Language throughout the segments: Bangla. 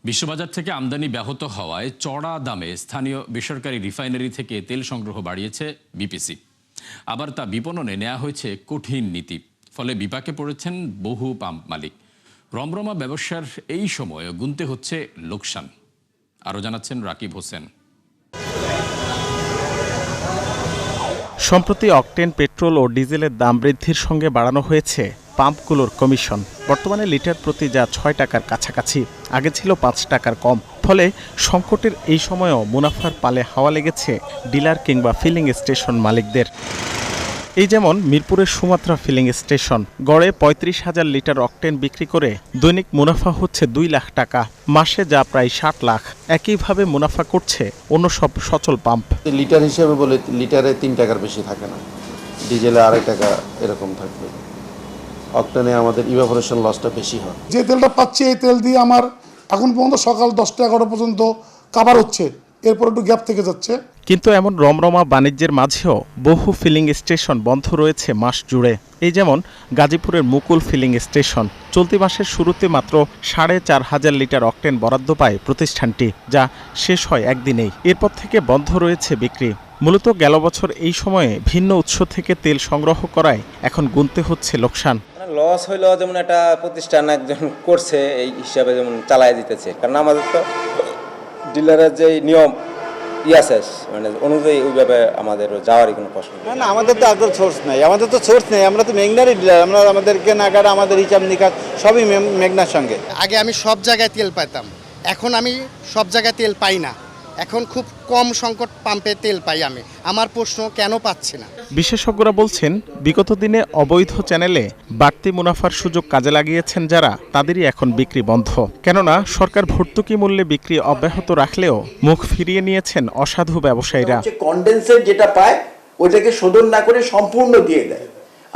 বিশ্ববাজার থেকে আমদানি ব্যাহত হওয়ায় চড়া দামে স্থানীয় বেসরকারি রিফাইনারি থেকে তেল সংগ্রহ বাড়িয়েছে বিপিসি। আবার তা বিপণনে নেওয়া হয়েছে কঠিন নীতি, ফলে বিপাকে পড়েছেন বহু পাম্প মালিক। রমরমা ব্যবসার এই সময়ে গুনতে হচ্ছে লোকসান। আরও জানাচ্ছেন রাকিব হোসেন। সম্প্রতি অকটেন, পেট্রোল ও ডিজেলের দাম বৃদ্ধির সঙ্গে বাড়ানো হয়েছে পাম্পগুলোর কমিশন। বর্তমানে লিটার প্রতি যা ৬ টাকার কাছাকাছি, আগে ছিল ৫ টাকার কম। ফলে সংকটের এই সময়েও মুনাফার পালে হাওয়া লেগেছে ডিলার কিংবা ফিলিং স্টেশন মালিকদের। এই যেমন মিরপুরের সুমাত্রা ফিলিং স্টেশন, গড়ে ৩৫,০০০ লিটার অকটেন বিক্রি করে দৈনিক মুনাফা হচ্ছে ২ লাখ টাকা, মাসে যা প্রায় ৬০ লাখ। একইভাবে মুনাফা করছে অন্য সব সচল পাম্প। লিটার হিসেবে বলে লিটারে ৩ টাকার বেশি থাকে না, ডিজেলে ২.৫ টাকা এরকম থাকবে। অকটেনে আমাদের ইভাপোরেশন লসটা বেশি হয়। যে তেলটা পাচ্ছি এই তেল দিয়ে আমার এখন পর্যন্ত সকাল ১০টা ১১টা পর্যন্ত কাভার হচ্ছে, এরপর একটু গ্যাপ থেকে যাচ্ছে। কিন্তু এমন রমরমা বাণিজ্যের মাঝেও বহু ফিলিং স্টেশন বন্ধ রয়েছে মাস জুড়ে। এই যেমন গাজীপুরের মুকুল ফিলিং স্টেশন। চলতি মাসের শুরুতে মাত্র ৪,৫০০ লিটার অকটেন বরাদ্দ পায় প্রতিষ্ঠানটি, যা শেষ হয় একদিনেই। এরপর থেকে বন্ধ রয়েছে বিক্রি। মূলত গেল বছর এই সময়ে ভিন্ন উৎস থেকে তেল সংগ্রহ করায় এখন গুনতে হচ্ছে লোকসান। লস হইলেও যেমন একটা প্রতিষ্ঠান একজন করছে এই হিসাবে যেমন চালায় দিতেছে, কারণ আমাদের তো ডিলারের যে নিয়ম ইয়াসেস মানে অনুযায়ী ওইভাবে আমাদের যাওয়ারই কোনো প্রশ্ন না। আমাদের তো আগের সোর্স নাই, আমরা তো মেঘনারই ডিলার। আমাদের কেনাকাটা, আমাদের হিসাব নিকাশ সবই মেঘনার সঙ্গে। আগে আমি সব জায়গায় তেল পাইতাম, এখন আমি সব জায়গায় তেল পাই না। এখন খুব কম সংকট পাম্পে তেল পাই আমি। আমার প্রশ্ন, কেন পাচ্ছি না? বিশেষজ্ঞরা বলছেন, বিগত দিনে অবৈধ চ্যানেলে বাড়তি মুনাফার সুযোগ কাজে লাগিয়েছেন যারা, তাদেরই এখন বিক্রি বন্ধ। কেননা সরকার ভর্তুকি মূল্যে বিক্রি অব্যাহত রাখলেও মুখ ফিরিয়ে নিয়েছেন অসাধু ব্যবসায়ীরা। কনডেন্সেট যেটা পায় ওইটাকে শোধন না করে সম্পূর্ণ দিয়ে দেয়।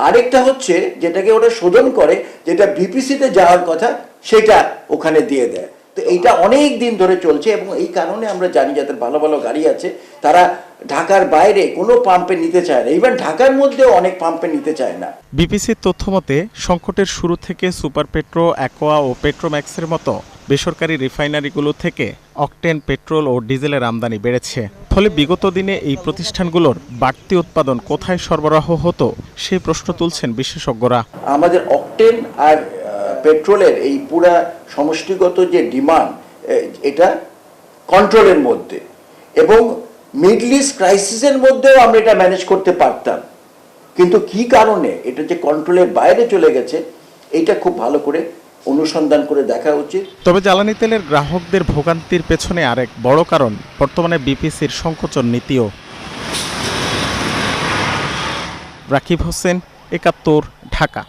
আরেকটা হচ্ছে যেটাকে ওরা শোধন করে, যেটা বিপিসিতে যাওয়ার কথা সেটা ওখানে দিয়ে দেয়। তো এইটা অনেক দিন ধরে চলছে এবং এই কারণে আমরা জানি যাদের ভালো ভালো গাড়ি আছে তারা ঢাকার বাইরে কোনো পাম্পে নিতে চায় না, ইভেন ঢাকার মধ্যেও অনেক পাম্পে নিতে চায় না। বিপিসির তথ্য মতে সংকটের শুরু থেকে সুপার পেট্রো, অ্যাকোয়া ও পেট্রোম্যাক্সের মতো বেসরকারি রিফাইনারিগুলো থেকে অকটেন, পেট্রোল ও ডিজেলের আমদানি বেড়েছে। ফলে বিগত দিনে এই প্রতিষ্ঠানগুলোর বাড়তি উৎপাদন কোথায় সরবরাহ হতো সেই প্রশ্ন তুলছেন বিশেষজ্ঞরা। আমাদের অকটেন আর পেট্রোলের এই পুরা সমষ্টিগত যে ডিমান্ড, এটা কন্ট্রোলের মধ্যে, এবং মিডল ইস্ট ক্রাইসিসের মধ্যেও আমরা এটা ম্যানেজ করতে পারতাম, কিন্তু কি কারণে এটা যে কন্ট্রোলের বাইরে চলে গেছে এটা খুব ভালো করে অনুসন্ধান করে দেখা উচিত। তবে জ্বালানি তেলের গ্রাহকদের ভোগান্তির পেছনে আরেক বড় কারণ বর্তমানে বিপিসির সংকোচন নীতিও। রাকিব হোসেন, ৭১, ঢাকা।